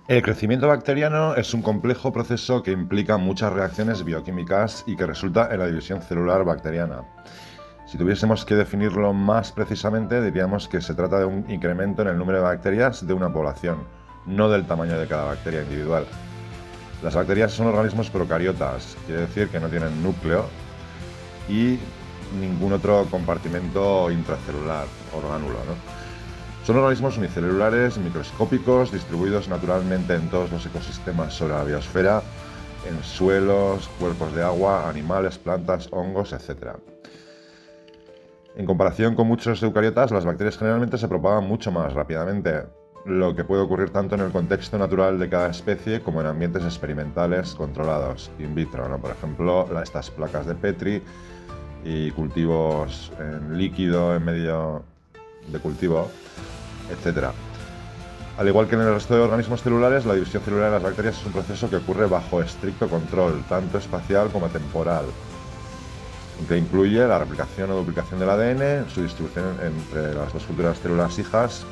El crecimiento bacteriano es un complejo proceso que implica muchas reacciones bioquímicas y que resulta en la división celular bacteriana. Si tuviésemos que definirlo más precisamente, diríamos que se trata de un incremento en el número de bacterias de una población, no del tamaño de cada bacteria individual. Las bacterias son organismos procariotas, quiere decir que no tienen núcleo y ningún otro compartimento intracelular, orgánulo, ¿no? Son organismos unicelulares, microscópicos, distribuidos naturalmente en todos los ecosistemas sobre la biosfera, en suelos, cuerpos de agua, animales, plantas, hongos, etc. En comparación con muchos eucariotas, las bacterias generalmente se propagan mucho más rápidamente, lo que puede ocurrir tanto en el contexto natural de cada especie como en ambientes experimentales controlados, in vitro, ¿no? Por ejemplo, estas placas de Petri y cultivos en líquido en medio de cultivo, etc. Al igual que en el resto de organismos celulares, la división celular de las bacterias es un proceso que ocurre bajo estricto control, tanto espacial como temporal, que incluye la replicación o duplicación del ADN, su distribución entre las dos futuras células hijas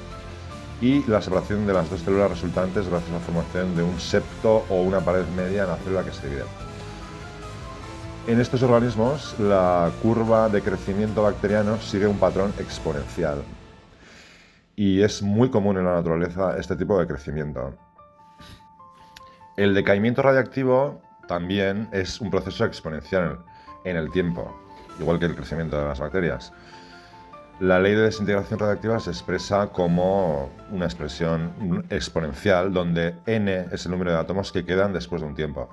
y la separación de las dos células resultantes gracias a la formación de un septo o una pared media en la célula que se divide. En estos organismos, la curva de crecimiento bacteriano sigue un patrón exponencial y es muy común en la naturaleza este tipo de crecimiento. El decaimiento radiactivo también es un proceso exponencial en el tiempo, igual que el crecimiento de las bacterias. La ley de desintegración radiactiva se expresa como una expresión exponencial donde n es el número de átomos que quedan después de un tiempo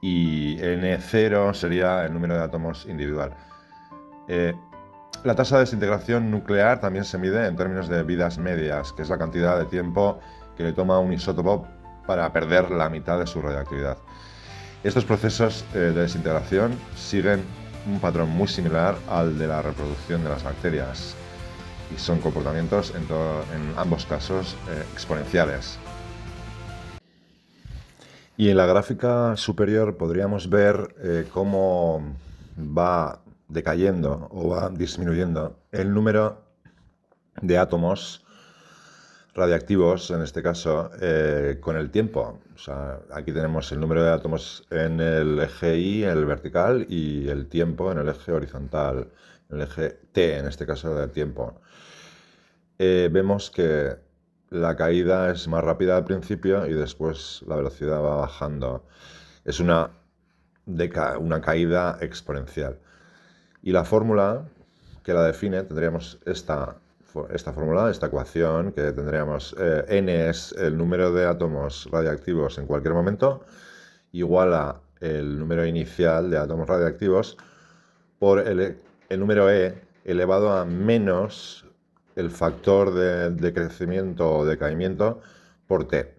y n0 sería el número de átomos individual. La tasa de desintegración nuclear también se mide en términos de vidas medias, que es la cantidad de tiempo que le toma a un isótopo para perder la mitad de su radioactividad. Estos procesos de desintegración siguen un patrón muy similar al de la reproducción de las bacterias y son comportamientos en ambos casos exponenciales. Y en la gráfica superior podríamos ver cómo va decayendo o va disminuyendo el número de átomos radiactivos, en este caso, con el tiempo. O sea, aquí tenemos el número de átomos en el eje Y, en el vertical, y el tiempo en el eje horizontal, en el eje T, en este caso, del tiempo. Vemos que la caída es más rápida al principio y después la velocidad va bajando. Es una caída exponencial. Y la fórmula que la define, tendríamos esta fórmula, esta ecuación, que tendríamos n es el número de átomos radiactivos en cualquier momento, igual a el número inicial de átomos radiactivos por el número e elevado a menos el factor de crecimiento o decaimiento por t.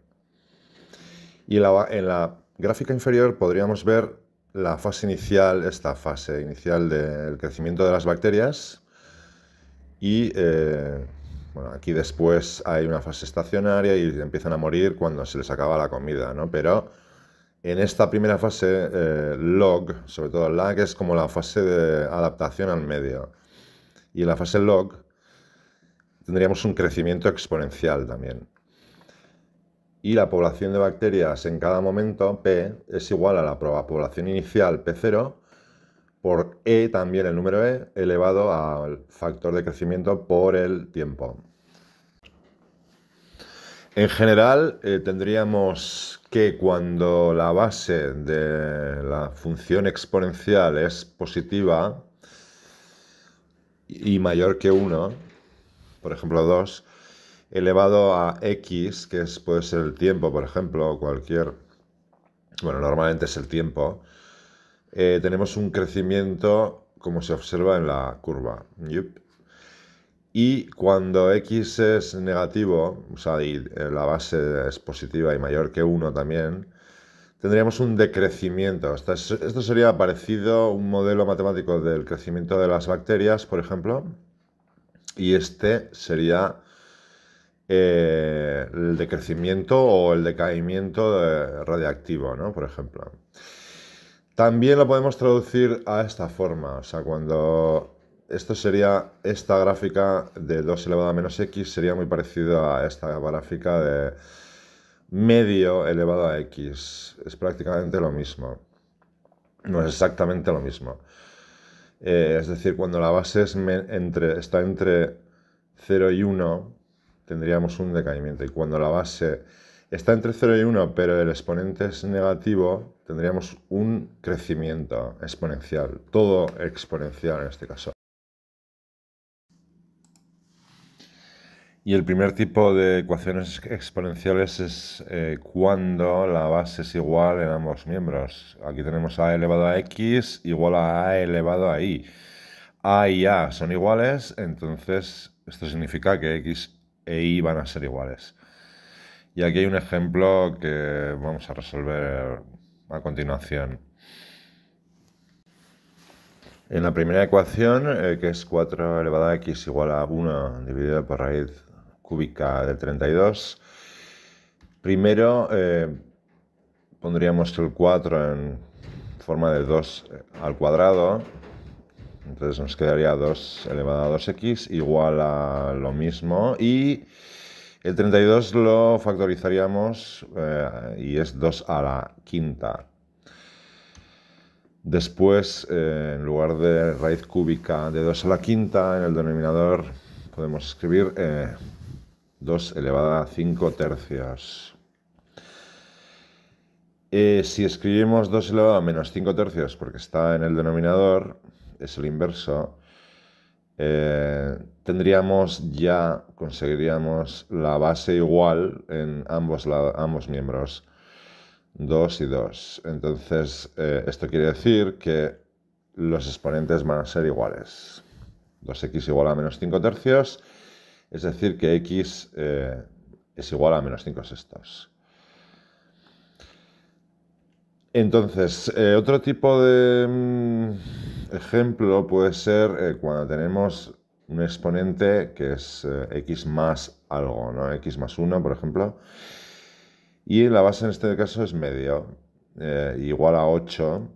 Y en la gráfica inferior podríamos ver la fase inicial, esta fase inicial del crecimiento de las bacterias y bueno, aquí después hay una fase estacionaria y empiezan a morir cuando se les acaba la comida, ¿no? Pero en esta primera fase, log, sobre todo lag, es como la fase de adaptación al medio. Y en la fase log tendríamos un crecimiento exponencial también. Y la población de bacterias en cada momento, P, es igual a la población inicial, P0, por E, también el número E, elevado al factor de crecimiento por el tiempo. En general, tendríamos que cuando la base de la función exponencial es positiva y mayor que 1, por ejemplo 2, elevado a x, que puede ser el tiempo, por ejemplo, o cualquier... Bueno, normalmente es el tiempo. Tenemos un crecimiento como se observa en la curva. Y cuando x es negativo, o sea, y la base es positiva y mayor que 1 también, tendríamos un decrecimiento. Esto sería parecido a un modelo matemático del crecimiento de las bacterias, por ejemplo, y este sería el decrecimiento o el decaimiento radiactivo, ¿no? Por ejemplo. También lo podemos traducir a esta forma, o sea, cuando esto sería, esta gráfica de 2 elevado a menos x sería muy parecido a esta gráfica de medio elevado a x. Es prácticamente lo mismo. No es exactamente lo mismo. Es decir, cuando la base está entre 0 y 1, tendríamos un decaimiento. Y cuando la base está entre 0 y 1, pero el exponente es negativo, tendríamos un crecimiento exponencial. Todo exponencial en este caso. Y el primer tipo de ecuaciones exponenciales es cuando la base es igual en ambos miembros. Aquí tenemos a elevado a x igual a elevado a y. A y a son iguales, entonces esto significa que x e y van a ser iguales. Y aquí hay un ejemplo que vamos a resolver a continuación. En la primera ecuación, que es 4 elevado a x igual a 1 dividido por raíz cúbica de 32, primero pondríamos el 4 en forma de 2 al cuadrado. Entonces nos quedaría 2 elevado a 2x igual a lo mismo. Y el 32 lo factorizaríamos y es 2 a la quinta. Después, en lugar de raíz cúbica de 2 a la quinta, en el denominador podemos escribir 2 elevado a 5 tercios. Si escribimos 2 elevado a menos 5 tercios, porque está en el denominador, es el inverso, conseguiríamos la base igual en ambos miembros. 2 y 2. Entonces, esto quiere decir que los exponentes van a ser iguales. 2x igual a menos 5 tercios, es decir, que x es igual a menos 5 sextos. Entonces, otro tipo de ejemplo puede ser cuando tenemos un exponente que es x más algo, ¿no? X más 1, por ejemplo. Y la base en este caso es medio, igual a 8.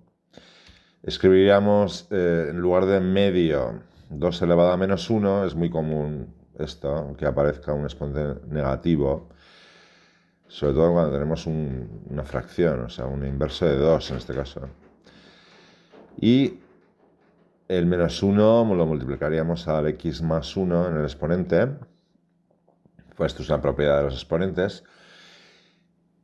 Escribiríamos en lugar de medio 2 elevado a menos 1, es muy común esto, que aparezca un exponente negativo, sobre todo cuando tenemos una fracción, o sea, un inverso de 2 en este caso. Y el menos 1 lo multiplicaríamos al x más 1 en el exponente, pues esto es una propiedad de los exponentes.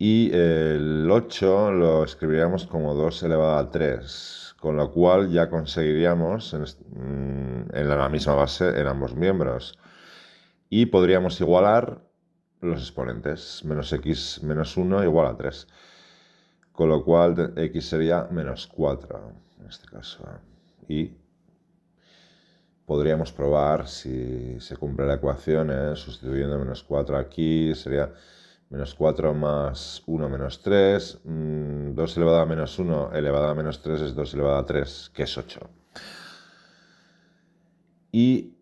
Y el 8 lo escribiríamos como 2 elevado a 3, con lo cual ya conseguiríamos en la misma base en ambos miembros. Y podríamos igualar los exponentes, menos x menos 1 igual a 3. Con lo cual x sería menos 4 en este caso. Y podríamos probar si se cumple la ecuación, sustituyendo menos 4 aquí, sería menos 4 más 1 menos 3, 2 elevado a menos 1 elevado a menos 3 es 2 elevado a 3, que es 8. Y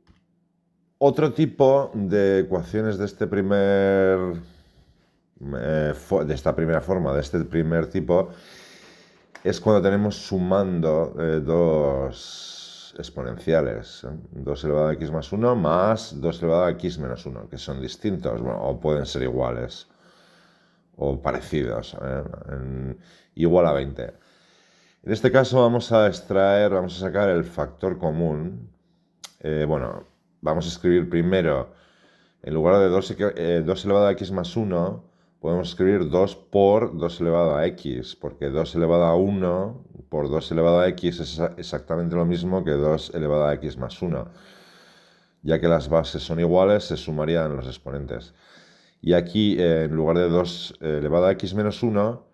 otro tipo de ecuaciones de esta primera forma, de este primer tipo, es cuando tenemos sumando dos exponenciales, 2 elevado a x más 1 más 2 elevado a x menos 1, que son distintos, bueno, o pueden ser iguales o parecidos, igual a 20. En este caso vamos a sacar el factor común. Vamos a escribir primero, en lugar de 2 elevado a x más 1, podemos escribir 2 por 2 elevado a x, porque 2 elevado a 1 por 2 elevado a x es exactamente lo mismo que 2 elevado a x más 1. Ya que las bases son iguales, se sumarían los exponentes. Y aquí, en lugar de 2 elevado a x menos 1,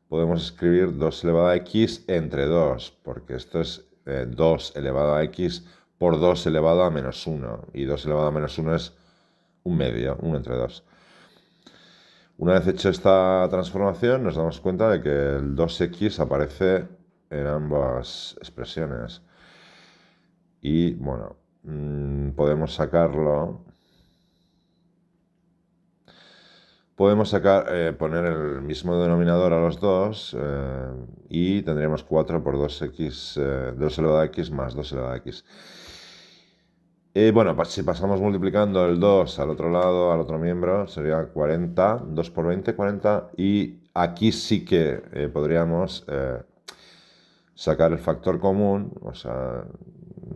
podemos escribir 2 elevado a x entre 2, porque esto es 2 elevado a x por 2 elevado a menos 1. Y 2 elevado a menos 1 es un medio, 1 entre 2. Una vez hecha esta transformación, nos damos cuenta de que el 2x aparece en ambas expresiones. Y bueno, podemos sacarlo. Podemos poner el mismo denominador a los dos y tendríamos 4 por 2x, 2 elevado a x más 2 elevado a x. Bueno, pues si pasamos multiplicando el 2 al otro lado, al otro miembro, sería 40, 2 por 20, 40. Y aquí sí que podríamos sacar el factor común, o sea,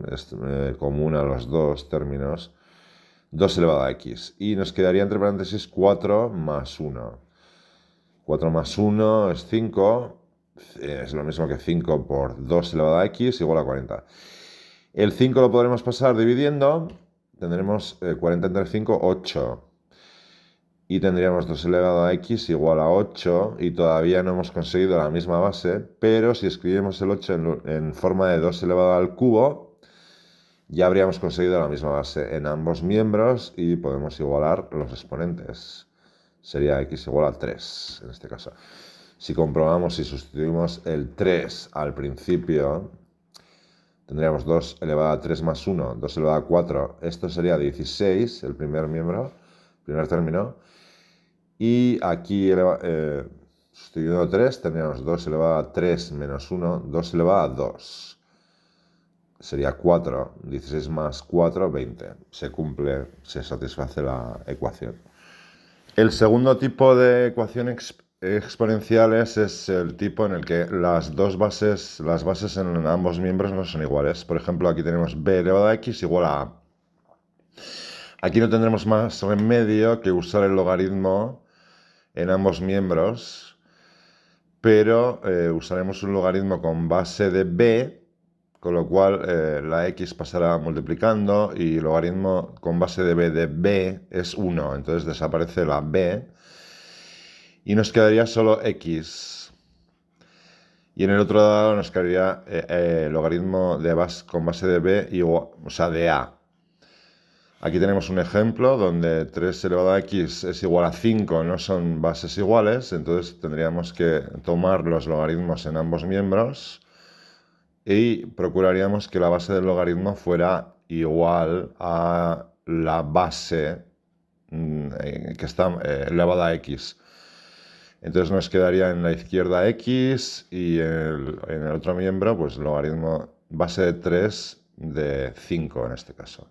es común a los dos términos, 2 elevado a x. Y nos quedaría entre paréntesis 4 más 1. 4 más 1 es 5, es lo mismo que 5 por 2 elevado a x igual a 40. El 5 lo podremos pasar dividiendo, tendremos 40 entre 5, 8. Y tendríamos 2 elevado a x igual a 8, y todavía no hemos conseguido la misma base, pero si escribimos el 8 en forma de 2 elevado al cubo, ya habríamos conseguido la misma base en ambos miembros y podemos igualar los exponentes. Sería x igual a 3 en este caso. Si comprobamos y sustituimos el 3 al principio, tendríamos 2 elevado a 3 más 1, 2 elevado a 4. Esto sería 16, el primer miembro, primer término. Y aquí, sustituyendo 3, tendríamos 2 elevado a 3 menos 1, 2 elevado a 2. Sería 4, 16 más 4, 20. Se cumple, se satisface la ecuación. El segundo tipo de ecuación exponenciales es el tipo en el que las bases en ambos miembros no son iguales. Por ejemplo, aquí tenemos b elevado a x igual a a. Aquí no tendremos más remedio que usar el logaritmo en ambos miembros, pero usaremos un logaritmo con base de b, con lo cual la x pasará multiplicando y el logaritmo con base de b es 1, entonces desaparece la b y nos quedaría solo x. Y en el otro lado nos quedaría el logaritmo con base de b igual, o sea, de a. Aquí tenemos un ejemplo donde 3 elevado a x es igual a 5, no son bases iguales, entonces tendríamos que tomar los logaritmos en ambos miembros y procuraríamos que la base del logaritmo fuera igual a la base que está elevada a x. Entonces nos quedaría en la izquierda x y en el otro miembro, pues logaritmo base de 3 de 5 en este caso.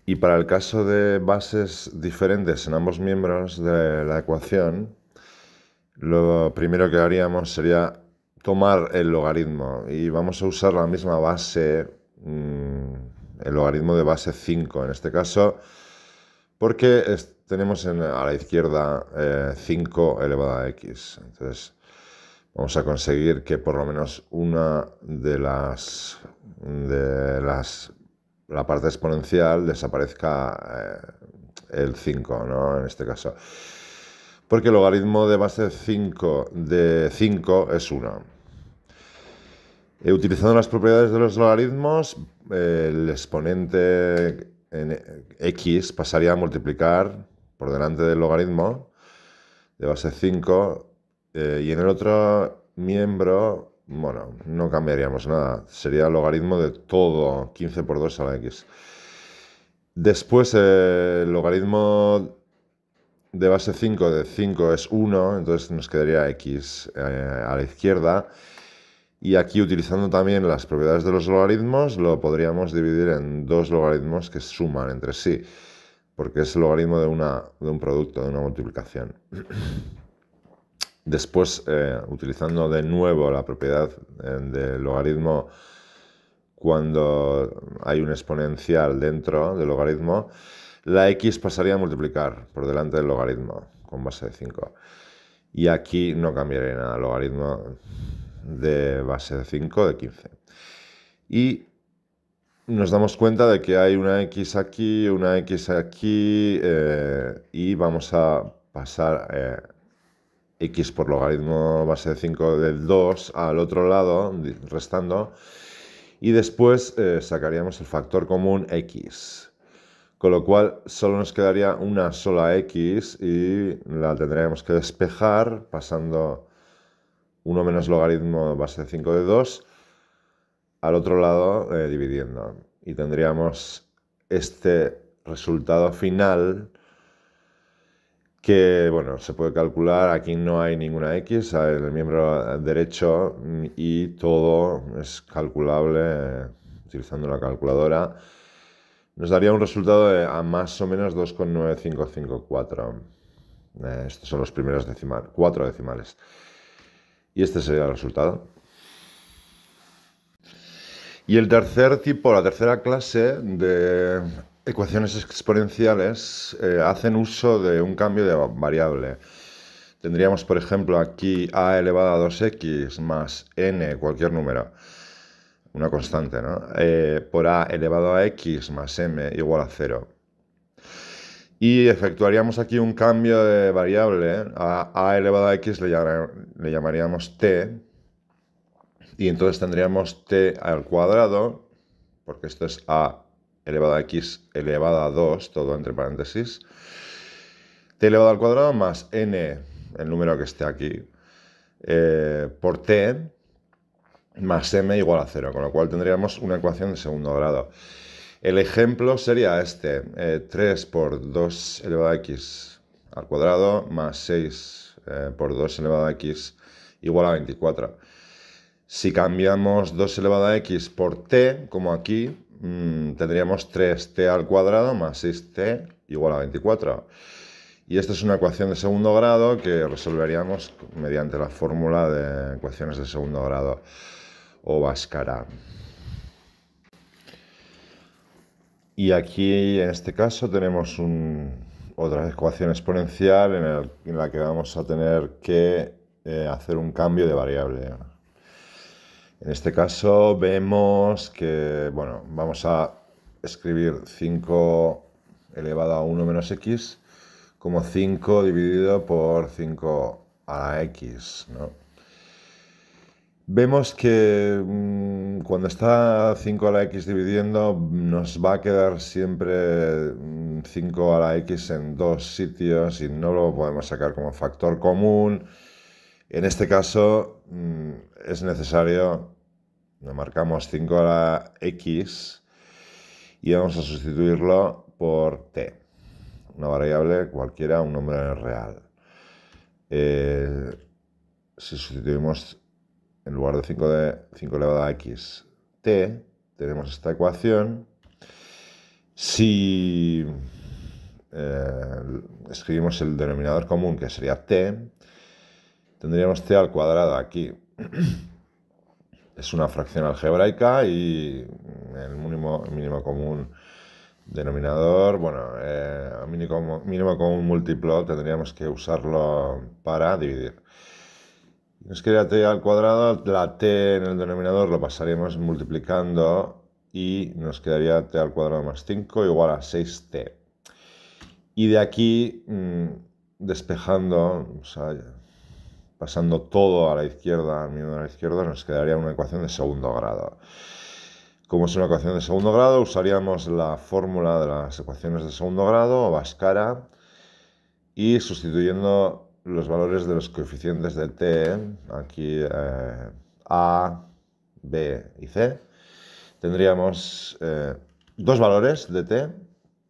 Y para el caso de bases diferentes en ambos miembros de la ecuación, lo primero que haríamos sería tomar el logaritmo y vamos a usar la misma base, el logaritmo de base 5 en este caso, porque tenemos a la izquierda 5 elevado a x. Entonces vamos a conseguir que por lo menos una de la parte exponencial desaparezca el 5, ¿no? En este caso. Porque el logaritmo de base 5 de 5 es 1. Utilizando las propiedades de los logaritmos, el exponente en x pasaría a multiplicar por delante del logaritmo de base 5 y en el otro miembro, bueno, no cambiaríamos nada, sería el logaritmo de todo, 15 por 2 a la x. Después el logaritmo de base 5 de 5 es 1, entonces nos quedaría x a la izquierda. Y aquí, utilizando también las propiedades de los logaritmos, lo podríamos dividir en dos logaritmos que suman entre sí, porque es el logaritmo de un producto, de una multiplicación. Después, utilizando de nuevo la propiedad del logaritmo cuando hay un exponencial dentro del logaritmo, la x pasaría a multiplicar por delante del logaritmo con base de 5. Y aquí no cambiaría nada, el logaritmo de base de 5 de 15. Y nos damos cuenta de que hay una x aquí, y vamos a pasar x por logaritmo base de 5 del 2 al otro lado, restando, y después sacaríamos el factor común x. Con lo cual solo nos quedaría una sola x y la tendríamos que despejar pasando 1 menos logaritmo base de 5 de 2 al otro lado dividiendo. Y tendríamos este resultado final que, bueno, se puede calcular. Aquí no hay ninguna x en el miembro derecho y todo es calculable utilizando la calculadora, nos daría un resultado de a más o menos 2,9554. Estos son los primeros 4 decimales. Y este sería el resultado. Y el tercer tipo, la tercera clase de ecuaciones exponenciales hacen uso de un cambio de variable. Tendríamos, por ejemplo, aquí a elevado a 2x más n, cualquier número, una constante, ¿no? Por a elevado a x más m igual a 0. Y efectuaríamos aquí un cambio de variable. A elevado a x le llamaríamos t. Y entonces tendríamos t al cuadrado, porque esto es a elevado a x elevado a 2, todo entre paréntesis. T elevado al cuadrado más n, el número que esté aquí, por t, más m igual a 0, con lo cual tendríamos una ecuación de segundo grado. El ejemplo sería este, 3 por 2 elevado a x al cuadrado más 6 por 2 elevado a x igual a 24. Si cambiamos 2 elevado a x por t, como aquí, tendríamos 3t al cuadrado más 6t igual a 24. Y esta es una ecuación de segundo grado que resolveríamos mediante la fórmula de ecuaciones de segundo grado, o Bhaskara. Y aquí, en este caso, tenemos otra ecuación exponencial en la que vamos a tener que hacer un cambio de variable. En este caso vemos que, bueno, vamos a escribir 5 elevado a 1 menos x como 5 dividido por 5 a la x, ¿no? Vemos que cuando está 5 a la x dividiendo, nos va a quedar siempre 5 a la x en dos sitios y no lo podemos sacar como factor común. En este caso es necesario, le marcamos 5 a la x y vamos a sustituirlo por t, una variable cualquiera, un número real. Si sustituimos en lugar de 5 elevado a x, t, tenemos esta ecuación. Si escribimos el denominador común, que sería t, tendríamos t al cuadrado aquí. Es una fracción algebraica y el mínimo común denominador, bueno, mínimo común múltiplo tendríamos que usarlo para dividir. Nos queda t al cuadrado, la t en el denominador lo pasaríamos multiplicando y nos quedaría t al cuadrado más 5 igual a 6t. Y de aquí, despejando, o sea, pasando todo a la izquierda, al medio de la izquierda, nos quedaría una ecuación de segundo grado. Como es una ecuación de segundo grado, usaríamos la fórmula de las ecuaciones de segundo grado, o Bhaskara, y sustituyendo los valores de los coeficientes de t, aquí a, b y c, tendríamos dos valores de t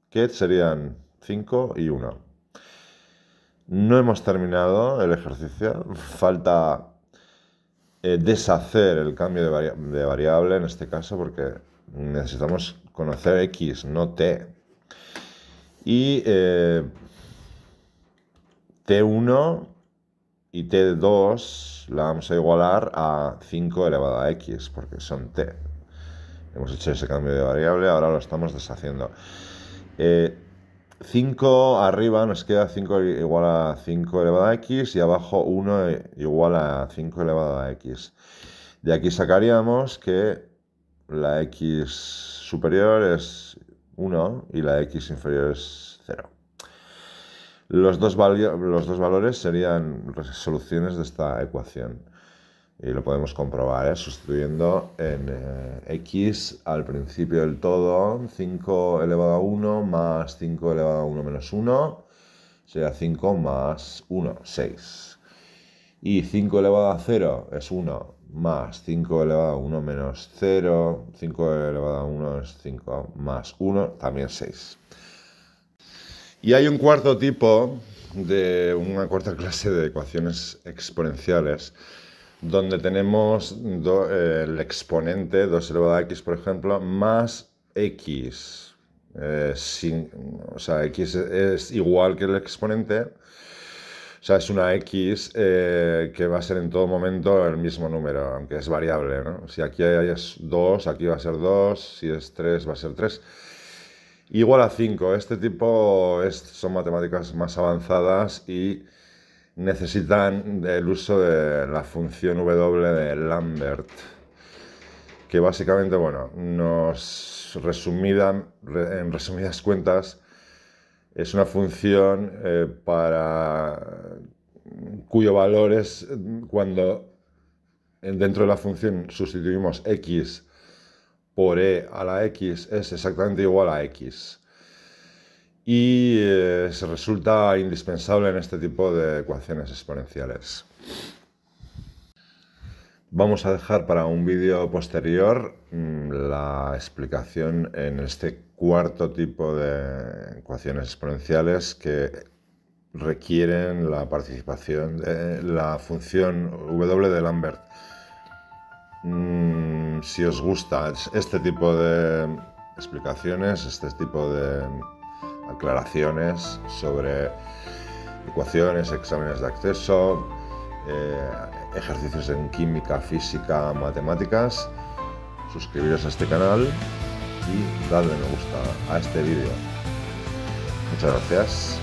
que serían 5 y 1. No hemos terminado el ejercicio, falta deshacer el cambio de variable en este caso porque necesitamos conocer x, no t. Y t1 y t2 la vamos a igualar a 5 elevado a x porque son t. Hemos hecho ese cambio de variable, ahora lo estamos deshaciendo. 5 arriba nos queda 5 igual a 5 elevado a x y abajo 1 igual a 5 elevado a x. De aquí sacaríamos que la x superior es 1 y la x inferior es 0. Los dos valores serían soluciones de esta ecuación. Y lo podemos comprobar, sustituyendo en x al principio del todo, 5 elevado a 1 más 5 elevado a 1 menos 1, sería 5 más 1, 6. Y 5 elevado a 0 es 1, más 5 elevado a 1 menos 0, 5 elevado a 1 es 5, más 1, también 6. Y hay un cuarto tipo una cuarta clase de ecuaciones exponenciales, donde tenemos el exponente 2 elevado a x, por ejemplo, más x. O sea, x es igual que el exponente. O sea, es una x que va a ser en todo momento el mismo número, aunque es variable, ¿no? Si aquí es 2, aquí va a ser 2, si es 3, va a ser 3. Igual a 5. Este tipo son matemáticas más avanzadas y necesitan el uso de la función W de Lambert, que básicamente, bueno, en resumidas cuentas, es una función cuyo valor es cuando dentro de la función sustituimos x por e a la x, es exactamente igual a x. Y se resulta indispensable en este tipo de ecuaciones exponenciales. Vamos a dejar para un vídeo posterior la explicación en este cuarto tipo de ecuaciones exponenciales que requieren la participación de la función W de Lambert. Si os gusta este tipo de explicaciones, este tipo de aclaraciones sobre ecuaciones, exámenes de acceso, ejercicios en química, física, matemáticas, suscribiros a este canal y dadle me gusta a este vídeo. Muchas gracias.